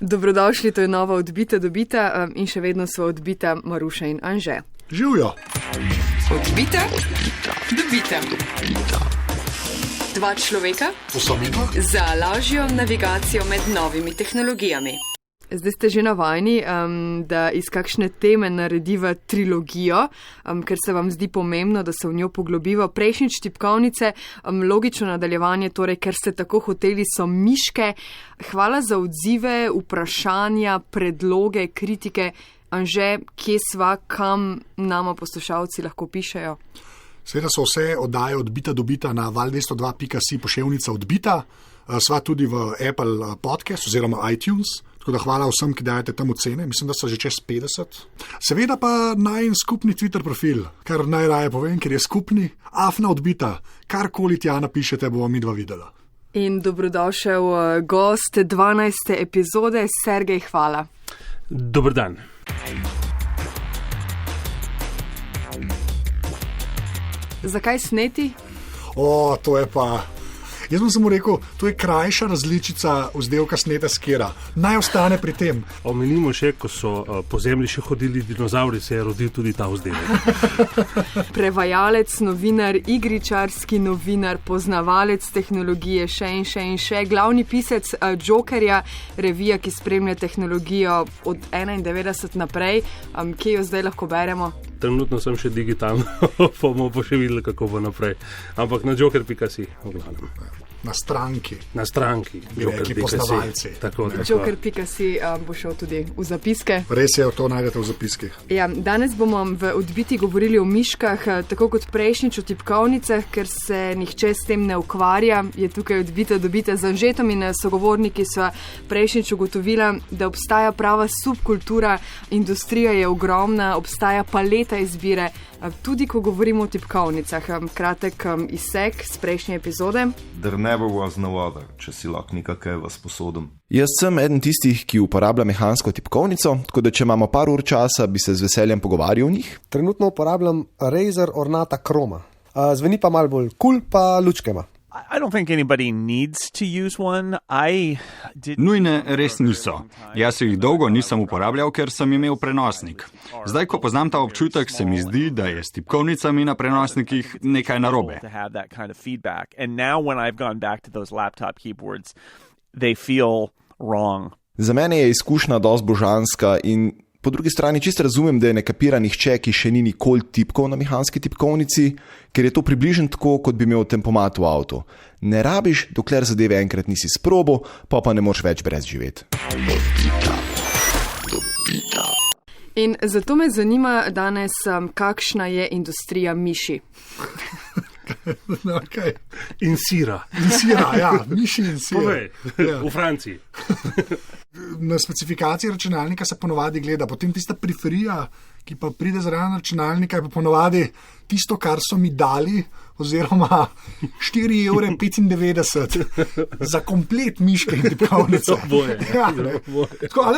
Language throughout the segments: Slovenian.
Dobrodošli, to je nova Odbita dobita in še vedno so odbita Maruša in Anže. Živjo! Odbita dobita. Dva človeka za lažjo navigacijo med novimi tehnologijami. Zdaj ste že navajeni, da iz kakšne teme narediva trilogijo, ker se vam zdi pomembno, da se v njo poglobiva. Prejšnjič tipkovnice, logično nadaljevanje, torej, ker ste tako hoteli, so miške. Hvala za odzive, vprašanja, predloge, kritike. Anže, kje sva, kam nama poslušalci lahko pišejo? Seveda so vse oddaje Odbita dobita na val202.si poševnica Odbita. Sva tudi v Apple Podcast oziroma iTunes. Tako da hvala vsem, ki dajete tam ocene. Mislim, da so že čez 50. Seveda pa najin skupni Twitter profil, kar najraje povem, ker je skupni. Afna Odbita. Karkoli tja napišete, bomo midva videla. In dobrodošel gost 12. epizode, Sergej, hvala. Dober dan. Zakaj sneti? To je pa... Jaz sem mu rekel, to je krajša različica vzdevka sneta skera. Naj ostane pri tem. Omenimo še, ko so po zemlji še hodili dinozauri, se je rodil tudi ta vzdevek. Prevajalec, novinar, igričarski novinar, poznavalec tehnologije, še in še. Glavni pisec Jokerja, revija, ki spremlja tehnologijo od 91 naprej. Kje jo zdaj lahko beremo? Trenutno sem še digitalno, bomo pa še videli, kako bo naprej. Ampak na joker.si, v glavnem. Na stranki. Na stranki. Bi rekli poznavalci. Tako. Joker.si bo šel tudi v zapiske. Res je, to najdete v zapiskih. Ja, danes bomo v Odbiti govorili o miškah, tako kot prejšnjič o tipkovnicah, ker se nihče s tem ne ukvarja. Je tukaj Odbita dobita z Anžetom in sogovorniki sva prejšnjič ugotovila, da obstaja prava subkultura, industrija je ogromna, obstaja paleta izbire, tudi ko govorimo o tipkovnicah. Kratek izsek z prejšnje epizode. There never was no other, če si lahko nekaj vas posodom. Jaz sem eden tistih, ki uporablja mehansko tipkovnico, tako da če imamo par ur časa, bi se z veseljem pogovarjal o njih. Trenutno uporabljam Razer Ornata Chroma. Zveni pa malo bolj cool, pa lučke ima. I don't think anybody needs to use one. Nujne res niso. Jaz jih dolgo nisem uporabljal, ker sem imel prenosnik. Zdaj, ko poznam ta občutek, se mi zdi, da je s tipkovnicami na prenosnikih nekaj narobe. And now when I've gone back to those laptop keyboards, they feel wrong. Za mene je izkušnja dosti božanska in po drugi strani čisto razumem, da je ne kapira nihče, ki še ni nikoli tipkal na mehanski tipkovnici, ker je to približno tako, kot bi imel tempomat v avtu. Ne rabiš, dokler zadeve enkrat nisi sprobil, pa ne moreš več brez živeti. In zato me zanima danes, kakšna je industrija miši. Okay. In sira. Ja, miši in sira. Povej, ja. V Franciji. Na specifikaciji računalnika se ponovadi gleda, potem tista periferija, ki pa pride zraven računalnika, je pa ponovadi tisto, kar so mi dali, oziroma 4,95 € za komplet miške in tipkovnice. Boje. Ja, tako,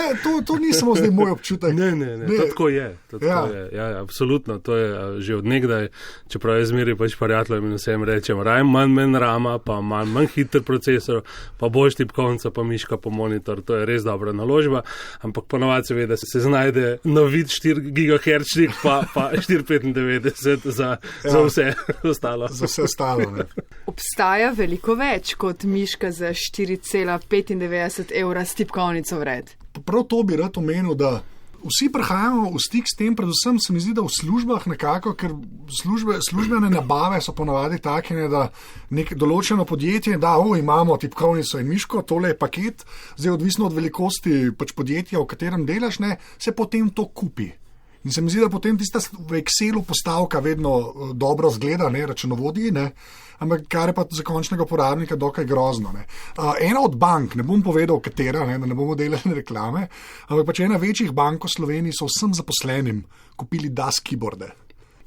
to ni samo zdaj moj občutek. Ne, to tako je. Ja, absolutno, to je že od nekdaj, čeprav je zmeri pač prijateljem in vsem rečem, manj rama, pa manj hiter procesor, pa boljš tipkovnica, pa miška, pa monitor, to je res dobra naložba, ampak ponovadi seveda se znajde novid 4 GHz, pa 4,95 za vse ostalo. Za vse ostalo, ne. Obstaja veliko več kot miška za 4,95 € s tipkovnico vred. Prav to bi rad omenil, da vsi prihajamo v stik s tem, predvsem se mi zdi, da v službah nekako, ker službene nabave so ponavadi take, da nek določeno podjetje da, imamo tipkovnico in miško, tole je paket, zdaj odvisno od velikosti pač podjetja, v katerem delaš, ne, se potem to kupi. In se mi zdi, da potem tista v Excelu postavka vedno dobro zgleda, ne, računovodji, ne, ampak kar je pa za končnega uporabnika dokaj grozno. Ne. Ena od bank, ne bom povedal katera, ne, da ne bomo delali reklame, ampak pač ena večjih bank v Sloveniji so vsem zaposlenim kupili DAS keyboarde.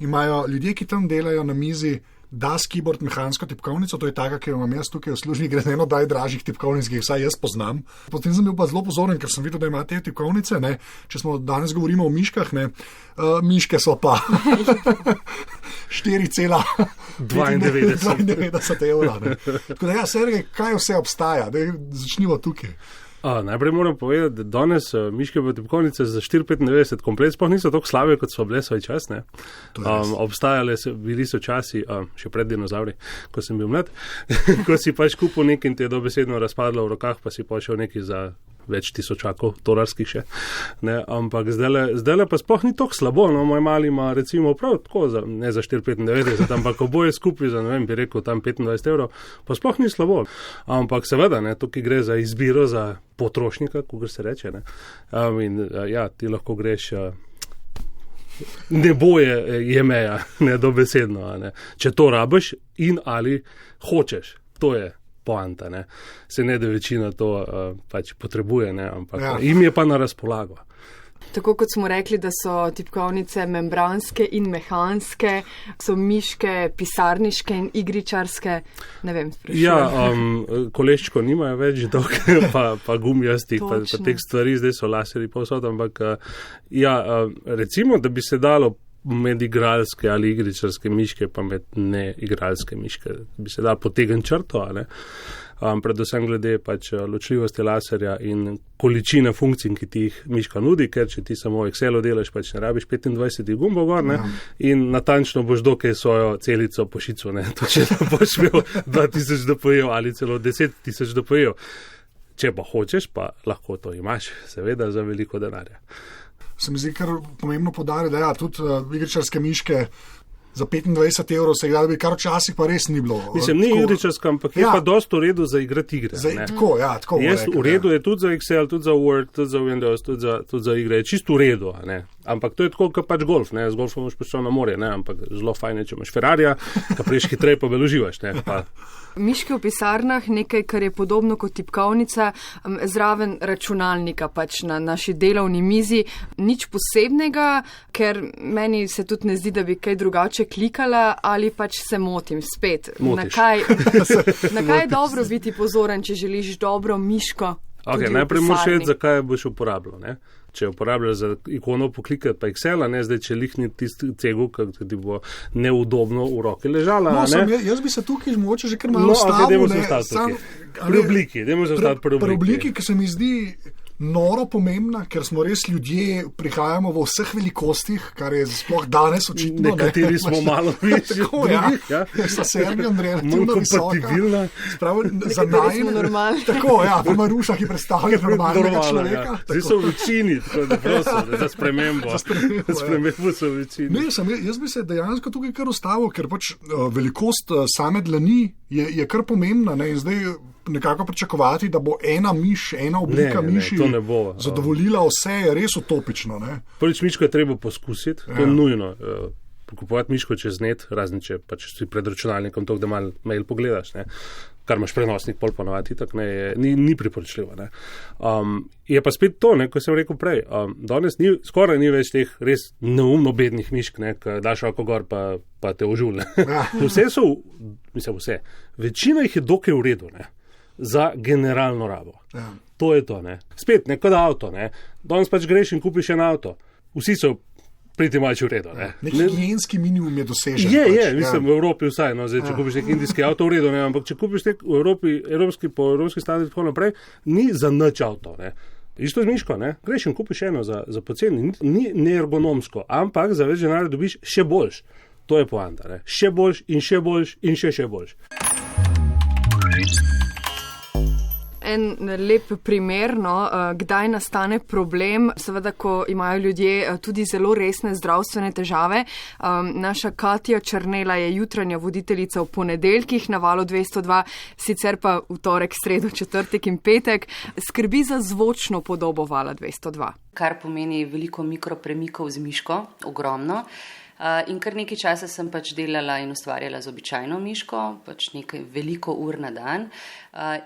Imajo ljudje, ki tam delajo na mizi, DAS keyboard, mehansko tipkovnico, to je taka, ki jo imam jaz tukaj v službi, gre za eno najdražjih tipkovnic, ki jih vsaj jaz poznam. Potem sem bil pa zelo pozoren, ker sem videl, da ima te tipkovnice, ne, če smo danes govorimo o miškah, ne, miške so pa 4,92 €. Tako da ja, Sergej, kaj vse obstaja? Daj, začnimo tukaj. Najprej moram povedati, da danes miške v tipkovnice za 4,95 komplet sploh niso tako slabe, kot so bile svoj čas. Obstajale bili so časi, še pred dinozauri, ko sem bil mlad, ko si pač kupil nekaj in te je dobesedno razpadlo v rokah, pa si pošel nekaj za več tisočakov, dolarskih še. Ne, ampak zdajle pa sploh ni tako slabo. No, moj mali ima recimo prav tako, ne za 4,95, ampak oboje skupaj za, ne vem, bi rekel tam 25 €, pa sploh ni slabo. Ampak seveda, ne, tukaj gre za izbiro za potrošnika, kot se reče. Ne. Ti lahko greš, nebo je meja, ne, dobesedno. Ne. Če to rabiš in ali hočeš, to je poanta, ne. Se ne, da večina to pač potrebuje, ne, ampak jim je pa na razpolago. Tako kot smo rekli, da so tipkovnice membranske in mehanske, so miške, pisarniške in igričarske, ne vem, sprašujem. Koleščko nimajo več, pa gumijastih, pa teh stvari, zdaj so laserji povsod, ampak recimo, da bi se dalo med igralske ali igričarske miške, pa med neigralske miške, bi se dalo potegniti črto, ne? Predvsem glede pač ločljivosti laserja in količine funkcij, ki ti jih miška nudi, ker če ti samo Excelu delaš, pač ne rabiš 25 gumbov gor, ne, in natančno boš dokaj svojo celico pošico, ne, to če boš imel 2000 DPI ali celo 10,000 DPI. Če pa hočeš, pa lahko to imaš, seveda za veliko denarja. Se mi zdi kar pomembno podariti, da tudi igričarske miške za 25 € se da bi kar včasih pa res ni bilo. Mislim, ni igričarska, ampak je pa dosti v redu za igrati igre. Tako. Jaz v redu je tudi za Excel, tudi za Word, tudi za Windows, tudi za igre. Je čisto v redu, ne. Ampak to je tako, kot pač golf, ne. Z golfom boš prišel na morje, ne. Ampak zelo fajn je, če imaš Ferrarija, ka prejš hitreje pa uživaš, ne. Miške v pisarnah, nekaj, kar je podobno kot tipkovnica, zraven računalnika pač na naši delovni mizi. Nič posebnega, ker meni se tudi ne zdi, da bi kaj drugače klikala, ali pač se motim spet. Motiš. Na kaj je dobro biti pozoren, če želiš dobro miško? Najprej moraš vedeti, zakaj boš uporabljal, ne. Če uporabljaš za ikono poklikati pa Excela, ne, zdaj če lihni tisti cegu, ki ti bo neudobno v roki ležala. Jaz bi se tukaj mogoče že kar malo stavil. Dajmo se ostati pri obliki, ki se mi zdi noro pomembna, ker smo res ljudje, prihajamo v vseh velikostih, kar je sploh danes očitno. Nekateri smo malo večji. Sa Sergijom relativno kompatibilna. Za najmo normalni. Tako, v Marušah, ki predstavlja normalnega človeka. Zdaj so v večini, tako da prosim, za spremembo. Spremembo so v večini. Jaz bi se dejansko tukaj kar ustavil, ker pač velikost same dlani je kar pomembna, ne, in zdaj nekako pričakovati, da bo ena oblika miši zadovoljila vse, je res utopično. Ne? Prvič miško je treba poskusiti, to je nujno. Kupovati miško čez net, razen če pač si pred računalnikom to, da malo mail pogledaš, ne? Kar imaš prenosnik pol ponovati, tako ni priporočljivo. Ne? Je pa spet to, ne, ko sem rekel prej, danes skoraj ni več teh res neumno bednih mišk, ne, ki daš roko gor pa te ožulne. Vse. Večina jih je dokaj v redu, ne? Za generalno rabo. To je to, ne. Spet, kot avto, ne. Danes pač greš in kupiš en avto. Vsi so priti malce v redu, ne. Nek higienski minimum je dosežen. Mislim, v Evropi vsaj, no, zdaj, če kupiš nek indijski avto, v redu, ne, ampak če kupiš nek v Evropi, po evropski standard in tako naprej, ni za nič avto, ne. Isto z miško, ne. Greš in kupiš eno za poceni, ni neergonomsko, ampak za več denarja dobiš še boljš. To je poanta, ne. Še boljš in še boljš in še boljš. En lep primer, kdaj nastane problem, seveda, ko imajo ljudje tudi zelo resne zdravstvene težave. Naša Katja Černela je jutranja voditeljica v ponedeljkih na Valu 202, sicer pa v torek, sredo, četrtek in petek, skrbi za zvočno podobo Vala 202. Kar pomeni veliko mikropremikov z miško, ogromno. In kar nekaj časa sem pač delala in ustvarjala z običajno miško, pač nekaj veliko ur na dan.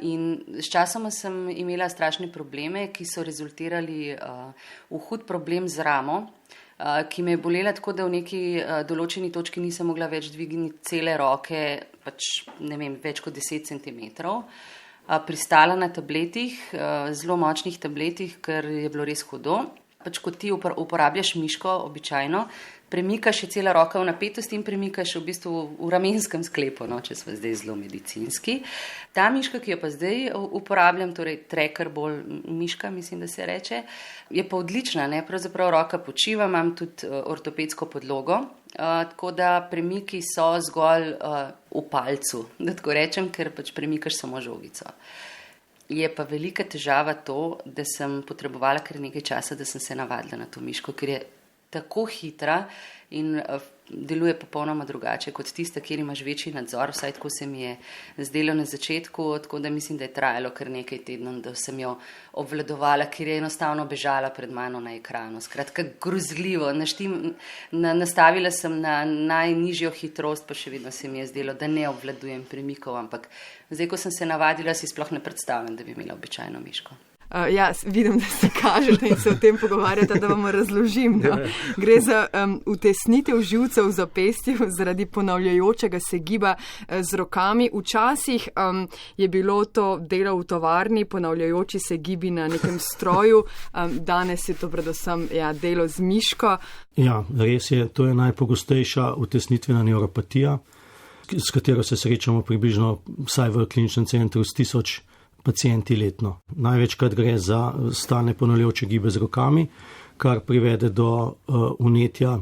In s časoma sem imela strašne probleme, ki so rezultirali v hud problem z ramo, ki me je bolela tako, da v neki določeni točki nisem mogla več dvigniti cele roke, pač ne vem, več kot 10 centimetrov. Pristala na tabletih, zelo močnih tabletih, ker je bilo res hudo. pač ko ti uporabljaš miško običajno, premikaš je cela roka v napetosti in premikaš v bistvu v ramenskem sklepu, no, če smo zdaj zelo medicinski. Ta miška, ki jo pa zdaj uporabljam, torej tracker bolj miška, mislim, da se reče, je pa odlična, ne, pravzaprav roka počiva, imam tudi ortopedsko podlogo, tako da premiki so zgolj v palcu, da tako rečem, ker pač premikaš samo žogico. Je pa velika težava to, da sem potrebovala kar nekaj časa, da sem se navadila na to miško, ker je tako hitra in deluje popolnoma drugače kot tista, kjer imaš večji nadzor, vsaj tako se mi je zdelo na začetku, tako da mislim, da je trajalo kar nekaj tednov, da sem jo obvladovala, ker je enostavno bežala pred mano na ekranu. Skratka, grozljivo. Nastavila sem na najnižjo hitrost, pa še vedno se mi je zdelo, da ne obvladujem premikov, ampak zdaj, ko sem se navadila, si sploh ne predstavljam, da bi imela običajno miško. Ja, vidim, da se kažete in se o tem pogovarjate, da vam razložim. No? Gre za utesnitev živcev v zapestju zaradi ponavljajočega se giba z rokami. Včasih je bilo to delo v tovarni, ponavljajoči se gibi na nekem stroju. Danes je to predvsem delo z miško. Ja, res je, to je najpogostejša utesnitvena neuropatija, s katero se srečamo približno vsaj v kliničnem centru s 1000 pacijenti letno. Največkrat gre za stalne ponavljajoče gibe z rokami, kar privede do vnetja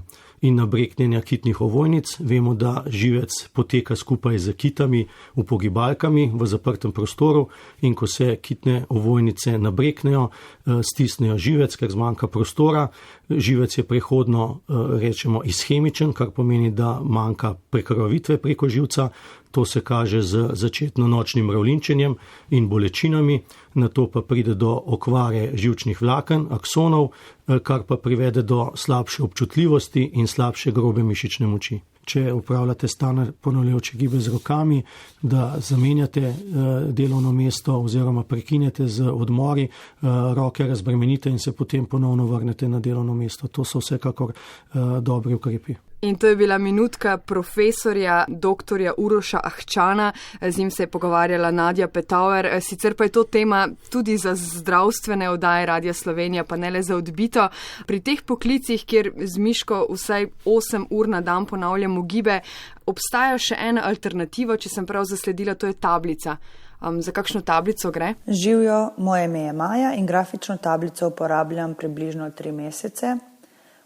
in nabreknjenja kitnih ovojnic. Vemo, da živec poteka skupaj z kitami v pogibalkami v zaprtem prostoru in ko se kitne ovojnice nabreknejo, stisnejo živec, ker zmanjka prostora. Živec je prehodno, rečemo, ishemičen, kar pomeni, da manjka prekrvavitve preko živca. To se kaže z začetno nočnim mravljinčenjem in bolečinami, nato pa pride do okvare živčnih vlaken, aksonov, kar pa privede do slabše občutljivosti in slabše grobe mišične moči. Če upravljate stalne ponavljajoče gibe z rokami, da zamenjate delovno mesto oziroma prekinete z odmori, roke razbremenite in se potem ponovno vrnete na delovno mesto. To so vsekakor dobri ukrepi. In to je bila minutka profesorja dr. Uroša Ahčana, z njim se je pogovarjala Nadja Petauer. Sicer pa je to tema tudi za zdravstvene oddaje Radia Slovenija, pa ne le za odbito. Pri teh poklicih, kjer z miško vsaj 8 ur na dan ponavljamo gibe, obstaja še ena alternativa, če sem prav zasledila, to je tablica. Za kakšno tablico gre? Živjo, moje ime je Maja in grafično tablico uporabljam približno 3 mesece.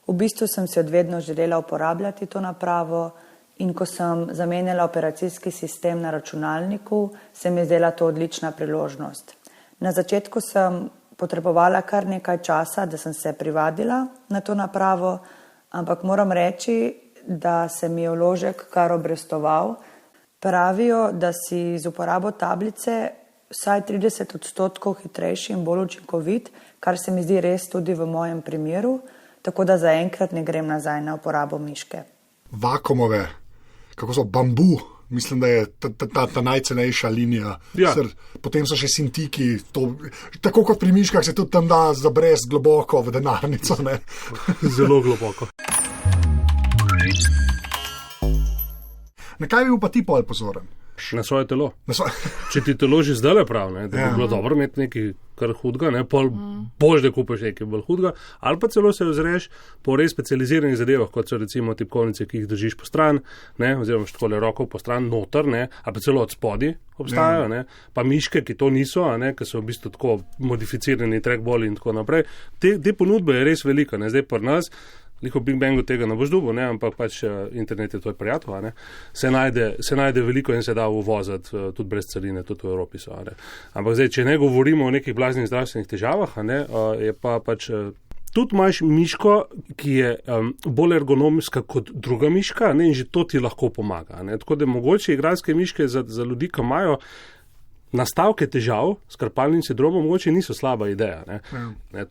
V bistvu sem si od vedno želela uporabljati to napravo in ko sem zamenjala operacijski sistem na računalniku, se mi je zdela to odlična priložnost. Na začetku sem potrebovala kar nekaj časa, da sem se privadila na to napravo, ampak moram reči, da se mi je vložek kar obrestoval. Pravijo, da si z uporabo tablice vsaj 30% hitrejši in bolj učinkovit, kar se mi zdi res tudi v mojem primeru, tako da zaenkrat ne grem nazaj na uporabo miške. Vakuumove, kako so bambu, mislim, da je ta najcenejša linija. Ja. Potem so še sintiki, tako kot pri miškah se tudi tam da zabrez globoko v denarnico. Ne? Zelo globoko. Na kaj bi bil pa ti pol pozoren? Na svoje telo. Če ti telo že zdaj prav, ne, da bi bilo dobro imeti nekaj kar hudega, ne, pol boš, da kupiš nekaj bolj hudega, ali pa celo se ozreš po res specializiranih zadevah, kot so recimo tipkovnice, ki jih držiš po stran, ne, oziroma štkole roko po stran, noter, ne, ali pa celo od spodi obstajajo, ne, pa miške, ki to niso, ne, ki so v bistvu tako modificirani trackballi in tako naprej. Te ponudbe je res velika, ne, zdaj pri nas. Liko Big Bangu tega ne boš dobil, ampak pač internet je tvoj prijatelj. Se najde veliko in se da uvoziti tudi brez carine, tudi v Evropi so. Ampak zdaj, če ne govorimo o nekih blaznih zdravstvenih težavah, je pa pač tudi imaš miško, ki je bolj ergonomska kot druga miška, in že to ti lahko pomaga. Tako da mogoče igralske miške za ljudi, ki imajo nastavke težav s karpalnim sindromom, mogoče niso slaba ideja.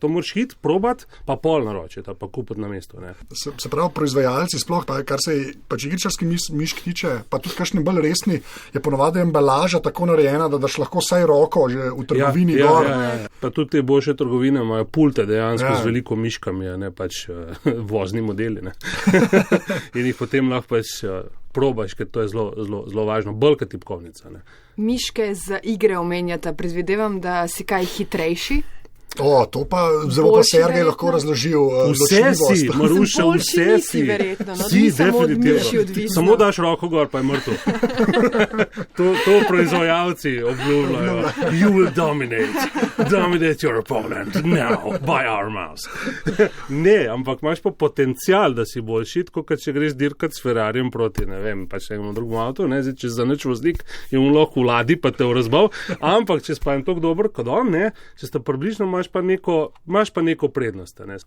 To moraš hiti, probati, pa pol naročiti, pa kupiti na mesto. Se pravi, proizvajalci sploh, kar se pač igričarski mišk tiče, pa tudi kakšni bolj resni, je ponovadi embalaža tako narejena, da daš lahko vsaj roko že v trgovini gor. Ja. Pa tudi te boljše trgovine imajo pulte dejansko z veliko miškami, ne pač vozni modeli. In jih potem lahko pač probaš, ker to je zelo važno, bolj kot tipkovnica. Miške za igre omenjata, predvidevam, da si kaj hitrejši? To pa zelo pa Sergej lahko razložil. Vse si, Maruša, vse si. Si, definitivno. Samo daš roko gor, pa je mrtev. To proizvajalci obljubljajo. You will dominate your opponent now by our mouse. Ne, ampak imaš pa potencial, da si boljši, kot če greš dirkat s Ferrarijem proti, ne vem, pa še enemu drugemu avtu, ne, zdaj, če za nič voznik je on lahko vladi, pa te vrazbal, ampak če si pa en tok dober kot on, ne, če sta približno, imaš pa neko prednost. Ne.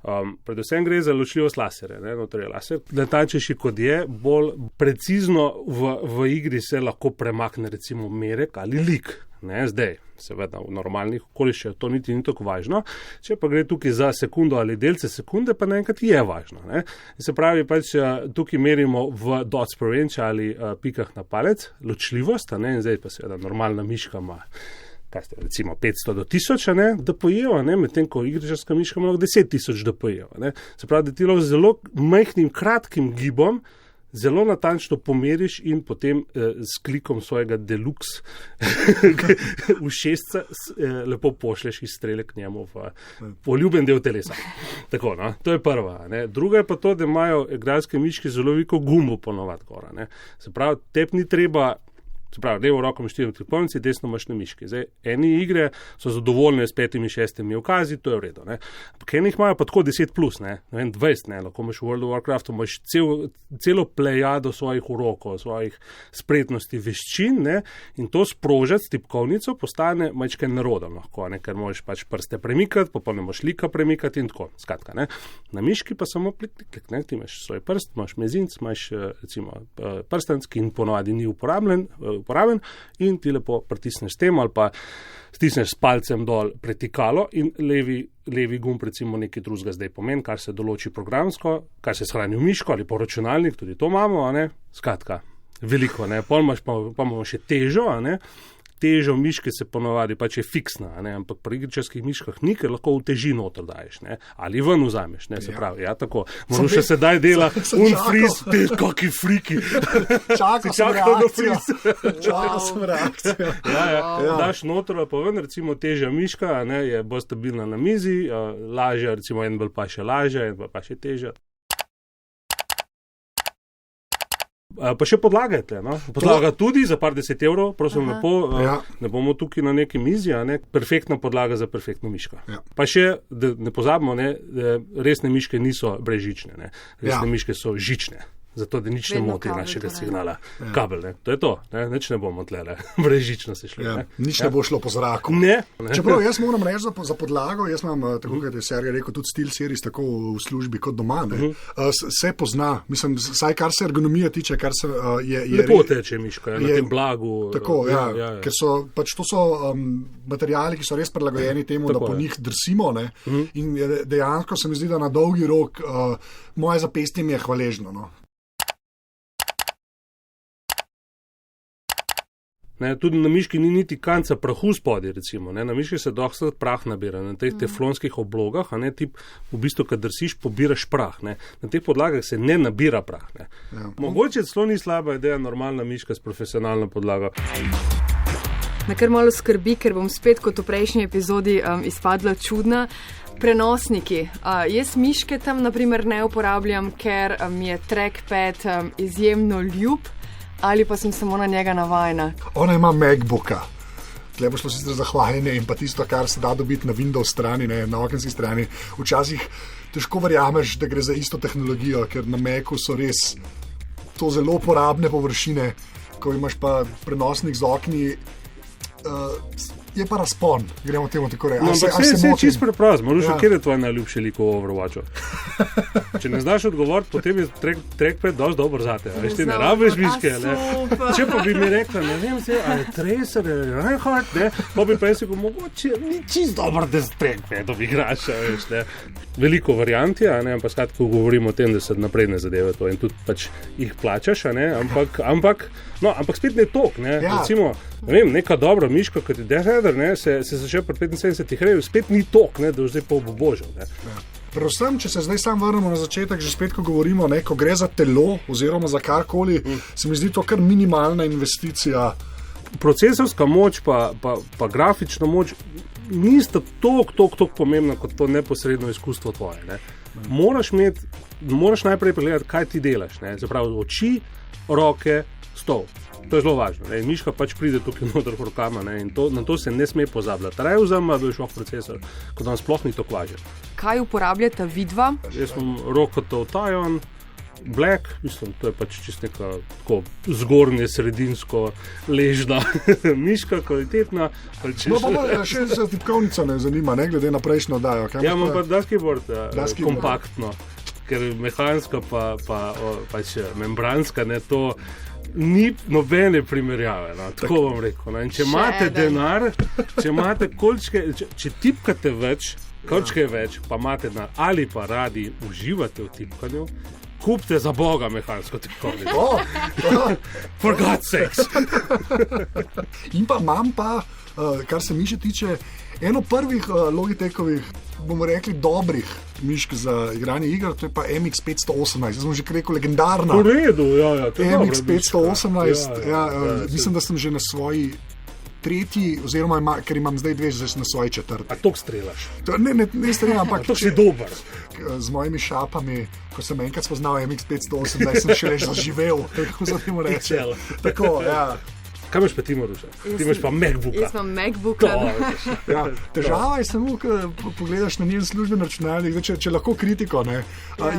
Predvsem gre za ločljivost laserja. Laser, natančnejši kot je, bolj precizno v igri se lahko premakne recimo merek ali lik. Ne, zdaj, seveda v normalnih okoliščinah to niti ni tako važno, če pa gre tukaj za sekundo ali delce sekunde, pa naenkrat je važno. Ne. Se pravi, pač tukaj merimo v dots per inch ali pikah na palec, ločljivost, ne, in zdaj pa seveda normalna miška ima recimo 500 do 1000, ne, DPI-jev, medtem ko igričarska miška ima 10 000 DPI-jev. Se pravi, da ti lahko z zelo majhnim, kratkim gibom zelo natančno pomeriš in potem s klikom svojega deluxe ušesca lepo pošleš izstrelek k njemu v poljuben del telesa. Tako, no, to je prva. Ne. Druga je pa to, da imajo igralske miške zelo veliko gumo ponovadi gora. Ne. Se pravi, tep ni treba. Se pravi, levo roko imaš 4 tipkovnice, desno imaš na miški. Zdaj, eni igre so zadovoljne s 5-6 ukazi, to je v redu. Ampak enih imajo pa tako 10+, ne vem, 20, ne, lahko imaš v World of Warcraftu, imaš celo plejado svojih urokov, svojih spretnosti, veščin, ne, in to sprožati s tipkovnico postane majčkaj nerodno lahko, ne, ker možeš pač prste premikati, pa ne moš lika premikati in tako, skratka, ne. Na miški pa samo klik, ne, ti imaš svoj prst, imaš mezinc, imaš recimo prstanc, ki ponovadi ni uporaben in ti lepo pritisneš s tem ali pa stisneš s palcem dol pretikalo in levi gumb recimo nekaj drugega zdaj pomeni, kar se določi programsko, kar se shrani v miško ali po računalnik, tudi to imamo, ne, skratka, veliko, ne, pa imamo še težo, ne, težo miške se ponovadi pač je fiksna, ne, ampak pri igričarskih miškah ni, ker lahko v teži noter daješ, ne, ali ven vzameš, ne, se pravi, ja, tako. Možno še sedaj dela unfreeze, te kaki friki. Čakal sem reakcijo. Ja. Daš noter, pa ven, recimo težja miška, ne, je bolj stabilna na mizi, lažja, recimo en bolj pa še lažja, en pa še težja. Pa še podlagajte, no? Podlaga tudi za par 10 €, prosim lepo, ne bomo tukaj na neki mizi, ne? Perfektna podlaga za perfektno miško. Ja. Pa še, da ne pozabimo, ne? Resne miške niso brezžične, ne? Resne miške so žične. Zato, da nič ne moti našega signala. Ja. Kabel, ne? To je to, ne? Nič ne bomo tlele, brežično se šli. Ja. Nič ne bo šlo po zraku. Ne. Čeprav jaz moram reči za podlago, jaz imam, tako kot je Sergej rekel, tudi stil series tako v službi kot doma, ne? Se pozna, mislim, saj kar se ergonomije tiče, kar se je lepo teče miška, na tem blagu. Tako, ja. Ker so, pač to so materiali, ki so res prilagojeni temu, tako da po njih drsimo, ne? In dejansko se mi zdi, da na dolgi rok moje zapestje mi je hvaležno, no. Ne, tudi na miški ni niti kanca prahu spodaj, recimo. Ne. Na miški se dosta prah nabira. Na teh teflonskih oblogah, a ne, ti v bistvu, kad drsiš, pobiraš prah. Ne. Na teh podlagah se ne nabira prah. Ne. Ja. Mogoče celo ni slaba ideja normalna miška s profesionalno podlago. Me kar malo skrbi, ker bom spet kot v prejšnji epizodi izpadla čudna. Prenosniki. Jaz miške tam naprimer ne uporabljam, ker mi je trackpad izjemno ljub. Ali pa sem samo na njega navajena. Ona ima MacBooka. Tle bo šlo sicer zahvaljene in pa tisto, kar se da dobiti na Windows strani, ne, na okenski strani. Včasih težko verjameš, da gre za isto tehnologijo, ker na Macu so res to zelo uporabne površine, ko imaš pa prenosnik z okni, je pa razpon, gremo temu tako reči. No, ampak se je čisto preprosto, Maruša, kjer je tvoj najljubši lik v Overwatchu? Če ne znaš odgovoriti, potem je trackpad dosti dober zate. Veš, ti ne rabiš miške, ne? Če pa bi mi rekla, ne vem se, ali Tracer, Reinhardt, ne? Pa bi pa jaz rekel, mogoče ni čisto dober, da z trackpadom igraš, veš, ne? Veliko variant je, ne? Ampak skratka, ko govorimo o tem, da se napredne zadeve to in tudi pač jih plačaš, ne? Ampak spet ne tok, ne? Ja. Recimo, ne vem, neka dobra miška, kot je Death Rider, ne? Se začel pri 75 reju, spet ni tok, ne? Da zdaj pa bo božal, ne? Ja. Predvsem, če se zdaj sam vrnemo na začetek, že spet, ko govorimo, ne, ko gre za telo oziroma za karkoli, se mi zdi to kar minimalna investicija. Procesorska moč pa grafična moč nista toliko pomembna kot to neposredno izkustvo tvoje. Ne. Moraš najprej pregledati, kaj ti delaš. Ne. Zapravi oči, roke, stol. To je zelo važno. Ne. Miška pač pride tukaj noter rokama, ne. In na to se ne sme pozabljati. Raje vzame DualShock procesor, kot da sploh ni to važno. Kaj uporabljata vidva? Jaz sem Rokotov Taiwan Black, mislim, to je pač čist neka tako zgornje sredinsko ležna miška, kvalitetna. No, pa še za tipkovnica me zanima, ne glede na prejšnjo oddajo. Ja, imam pa Daskeyboard kompaktno, ker mehanska pač membranska, ne, to ni nobene primerjave, no, tako bom rekel. No. In če imate denar, če imate kolčke, če tipkate več, kolčke več, pa imate denar ali pa radi uživate v tipkanju, kupite za Boga mehansko tipkovnico. For God's sakes. In pa imam pa, kar se miše tiče, eno prvih Logitechovih, bomo rekli, dobrih mišk za igranje iger, to je pa MX518. Jaz sem že rekel legendarna. V redu, ja. MX518, mislim, da sem že na svoji tretji, oziroma ker imam zdaj dve, zdaj na svoji četrti. A toliko strelaš? Ne streljam, ampak toliko si dober. Z mojimi šapami, ko sem enkrat spoznal MX518, sem še reč zaživel, tako za temu reči. Tako, ja. Kaj imaš pa ti, Maruša? Ti imaš pa MacBooka. Jaz imam MacBooka. Ja, težava je samo, ko pogledaš na njen služben računalnik, če lahko kritiko, ne,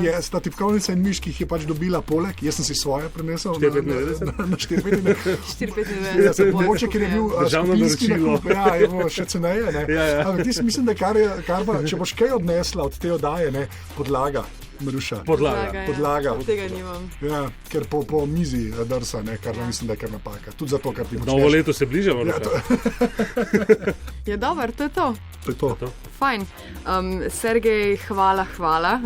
je sta tipkovnica in miš, ki jih je pač dobila poleg, jaz sem si svoje prenesel na 495. Mogoče, ker je bil skupinski nakup, je bilo še ceneje, ne. Ampak ti si mislim, da kar pa, če boš kaj odnesla od te oddaje, ne, podlaga. Maruša. Podlaga. Tega nimam. Ja, ker po mizi drsa, ne, kar mislim, da je kar napaka. Tudi zato, ker ti počneš. Novo leto se bliža, Maruša. Je dober, to je to. To je to. Fajn. Sergej, hvala.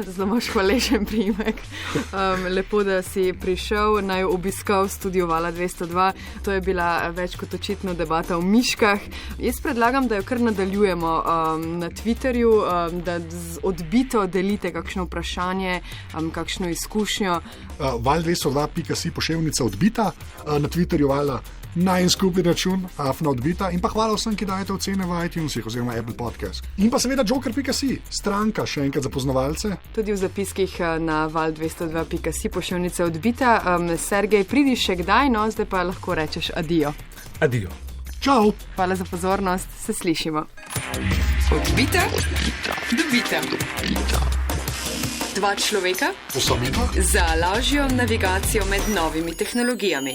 Zelo imaš hvaležen priimek. Lepo, da si prišel, naj obiskal studio Vala 202. To je bila več kot očitno debata o miškah. Jaz predlagam, da jo kar nadaljujemo na Twitterju, da odbito delite kakšno vprašanje, kakšno izkušnjo. Val202.si poševnica odbita, na Twitterju Vala najin skupni račun, afna odbita, in pa hvala vsem, ki dajete ocene v iTunesih oziroma Apple Podcast. In pa seveda joker.si, stranka, še enkrat za poznavalce. Tudi v zapiskih na val202.si poševnica odbita. Sergej, pridi še kdaj, no, zdaj pa lahko rečeš adijo. Adijo. Čau. Hvala za pozornost, se slišimo. Odbita. Dobita. Dva človeka za lažjo navigacijo med novimi tehnologijami.